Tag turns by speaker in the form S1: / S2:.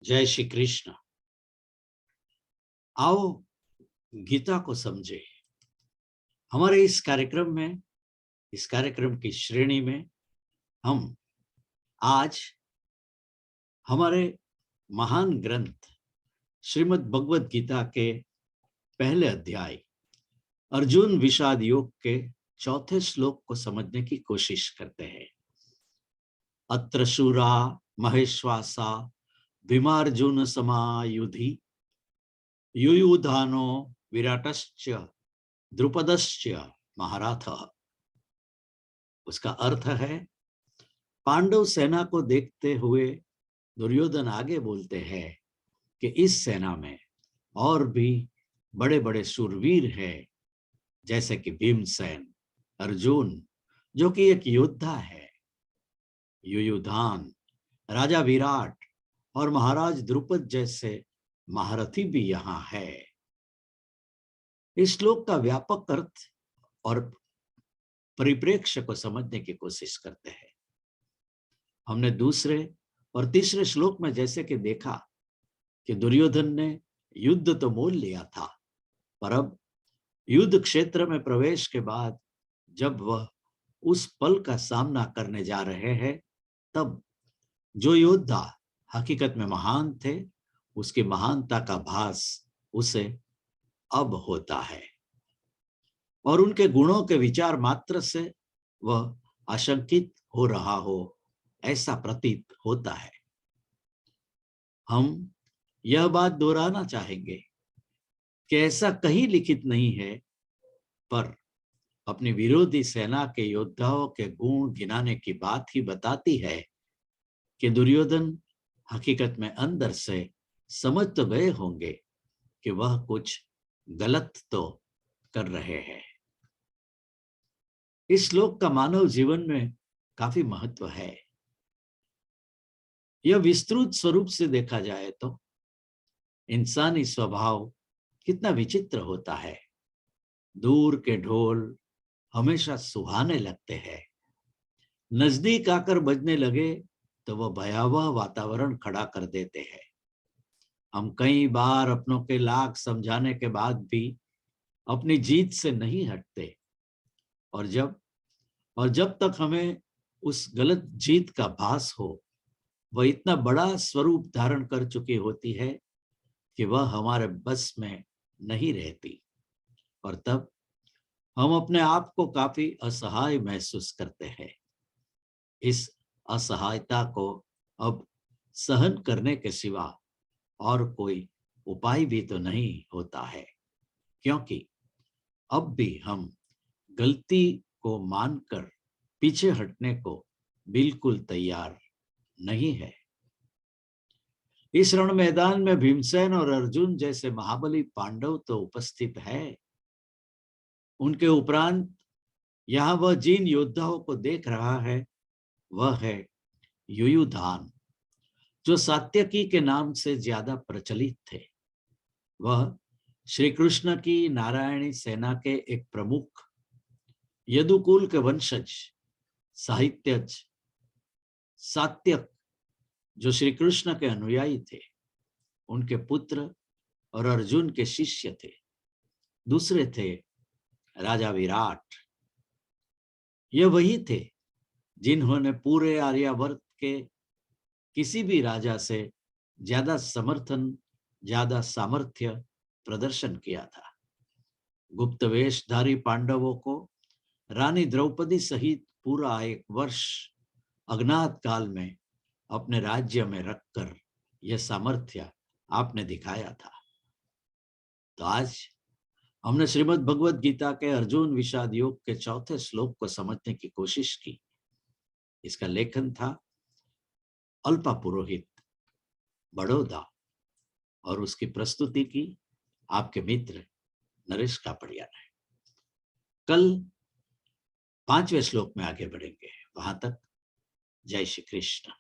S1: जय श्री कृष्ण। आओ गीता को समझे। हमारे इस कार्यक्रम की श्रेणी में हम आज हमारे महान ग्रंथ श्रीमद् भगवद गीता के पहले अध्याय अर्जुन विषाद योग के चौथे श्लोक को समझने की कोशिश करते हैं। अत्र शूरा महेश्वासा भीमार्जुन समायुधि युयुधानो विराटश्च द्रुपदश्च महारथः। उसका अर्थ है, पांडव सेना को देखते हुए दुर्योधन आगे बोलते हैं कि इस सेना में और भी बड़े बड़े शूरवीर हैं, जैसे कि भीमसेन, अर्जुन जो कि एक योद्धा है, युयुधान, राजा विराट और महाराज द्रुपद जैसे महारथी भी यहाँ है। इस श्लोक का व्यापक अर्थ और परिप्रेक्ष्य को समझने की कोशिश करते हैं। हमने दूसरे और तीसरे श्लोक में जैसे कि देखा कि दुर्योधन ने युद्ध तो मोल लिया था, पर अब युद्ध क्षेत्र में प्रवेश के बाद जब वह उस पल का सामना करने जा रहे हैं, तब जो योद्धा हकीकत में महान थे, उसकी महानता का भास उसे अब होता है और उनके गुणों के विचार मात्र से वह आशंकित हो रहा हो, ऐसा प्रतीत होता है। हम यह बात दोहराना चाहेंगे कि ऐसा कहीं लिखित नहीं है, पर अपनी विरोधी सेना के योद्धाओं के गुण गिनाने की बात ही बताती है कि दुर्योधन हकीकत में अंदर से समझ तो गए होंगे कि वह कुछ गलत तो कर रहे हैं। इस श्लोक का मानव जीवन में काफी महत्व है। यह विस्तृत स्वरूप से देखा जाए तो इंसानी स्वभाव कितना विचित्र होता है। दूर के ढोल हमेशा सुहाने लगते हैं, नजदीक आकर बजने लगे तो वह भयावह वातावरण खड़ा कर देते हैं। हम कई बार अपनों के लाख समझाने के बाद भी अपनी जीत से नहीं हटते, और जब तक हमें उस गलत जीत का भास हो, वह इतना बड़ा स्वरूप धारण कर चुकी होती है कि वह हमारे बस में नहीं रहती, और तब हम अपने आप को काफी असहाय महसूस करते हैं। इस असहायता को अब सहन करने के सिवा और कोई उपाय भी तो नहीं होता है, क्योंकि अब भी हम गलती को मानकर पीछे हटने को बिल्कुल तैयार नहीं है। इस रण मैदान में भीमसेन और अर्जुन जैसे महाबली पांडव तो उपस्थित है। उनके उपरांत यहाँ वह जिन योद्धाओं को देख रहा है, वह है युयुधान, जो सात्यकी के नाम से ज्यादा प्रचलित थे। वह श्री कृष्ण की नारायणी सेना के एक प्रमुख यदुकुल के वंशज साहित्यज सात्यक, जो श्री कृष्ण के अनुयायी थे, उनके पुत्र और अर्जुन के शिष्य थे। दूसरे थे राजा विराट। ये वही थे जिन्होंने पूरे आर्यावर्त के किसी भी राजा से ज्यादा समर्थन, ज्यादा सामर्थ्य प्रदर्शन किया था। गुप्त वेशधारी पांडवों को रानी द्रौपदी सहित पूरा एक वर्ष अज्ञात काल में अपने राज्य में रखकर यह सामर्थ्य आपने दिखाया था। तो आज हमने श्रीमद् भगवद गीता के अर्जुन विषाद योग के चौथे श्लोक को समझने की कोशिश की। इसका लेखन था अल्पा पुरोहित, बड़ौदा, और उसकी प्रस्तुति की आपके मित्र नरेश कापड़िया ने। कल 5वें श्लोक में आगे बढ़ेंगे। वहां तक जय श्री कृष्ण।